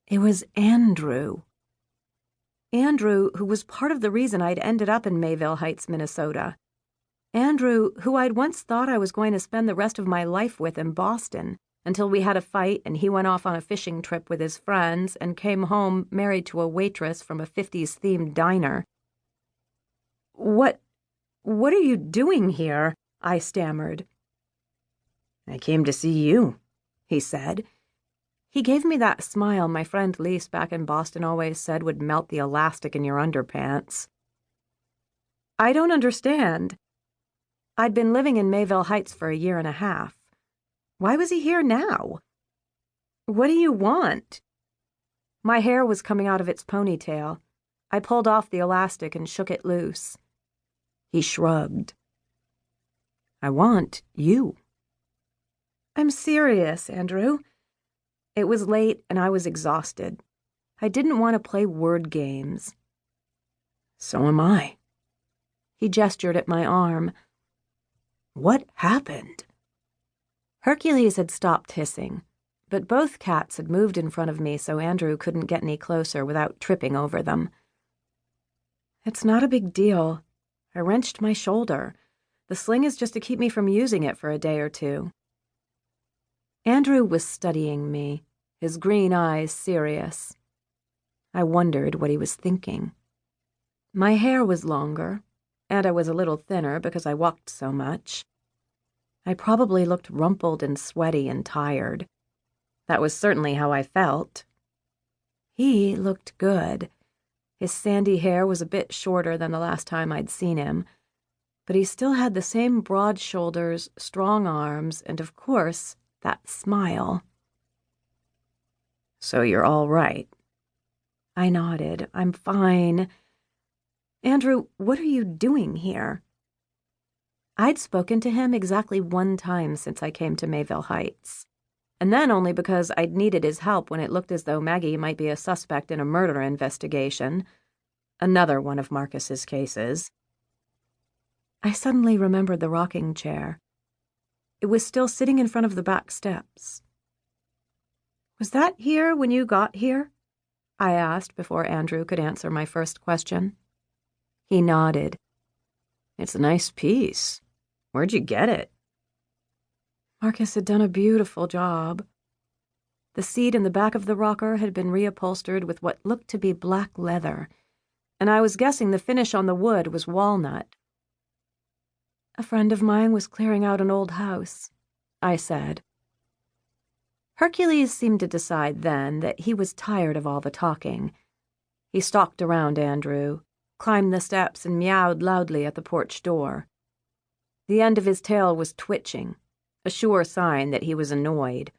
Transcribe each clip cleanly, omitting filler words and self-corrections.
It was Andrew. Andrew, who was part of the reason I'd ended up in Mayville Heights, Minnesota. Andrew, who I'd once thought I was going to spend the rest of my life with in Boston, until we had a fight and he went off on a fishing trip with his friends and came home married to a waitress from a 50s-themed diner. What are you doing here?" I stammered. "I came to see you," he said. He gave me that smile my friend Lise back in Boston always said would melt the elastic in your underpants. "I don't understand." I'd been living in Mayville Heights for a year and a half. Why was he here now? "What do you want?" My hair was coming out of its ponytail. I pulled off the elastic and shook it loose. He shrugged. "I want you." "I'm serious, Andrew." It was late and I was exhausted. I didn't want to play word games. "So am I." He gestured at my arm. "What happened?" Hercules had stopped hissing, but both cats had moved in front of me so Andrew couldn't get any closer without tripping over them. "It's not a big deal. I wrenched my shoulder. The sling is just to keep me from using it for a day or two." Andrew was studying me, his green eyes serious. I wondered what he was thinking. My hair was longer, and I was a little thinner because I walked so much. I probably looked rumpled and sweaty and tired. That was certainly how I felt. He looked good. His sandy hair was a bit shorter than the last time I'd seen him, but he still had the same broad shoulders, strong arms, and of course, that smile. "So you're all right?" I nodded. "I'm fine." "Andrew, what are you doing here?" I'd spoken to him exactly one time since I came to Mayville Heights, and then only because I'd needed his help when it looked as though Maggie might be a suspect in a murder investigation, another one of Marcus's cases. I suddenly remembered the rocking chair. It was still sitting in front of the back steps. "Was that here when you got here?" I asked before Andrew could answer my first question. He nodded. "It's a nice piece. Where'd you get it?" Marcus had done a beautiful job. The seat in the back of the rocker had been reupholstered with what looked to be black leather, and I was guessing the finish on the wood was walnut. "A friend of mine was clearing out an old house," I said. Hercules seemed to decide then that he was tired of all the talking. He stalked around Andrew, climbed the steps, and meowed loudly at the porch door. The end of his tail was twitching, a sure sign that he was annoyed.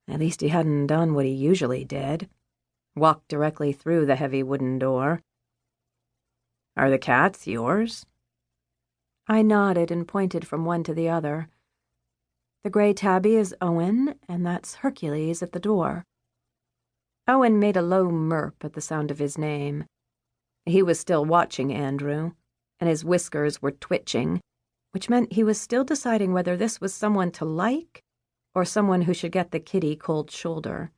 At least he hadn't done what he usually did, walked directly through the heavy wooden door. "Are the cats yours?" I nodded and pointed from one to the other. "The gray tabby is Owen, and that's Hercules at the door." Owen made a low murp at the sound of his name. He was still watching Andrew, and his whiskers were twitching, which meant he was still deciding whether this was someone to like or someone who should get the kitty cold shoulder.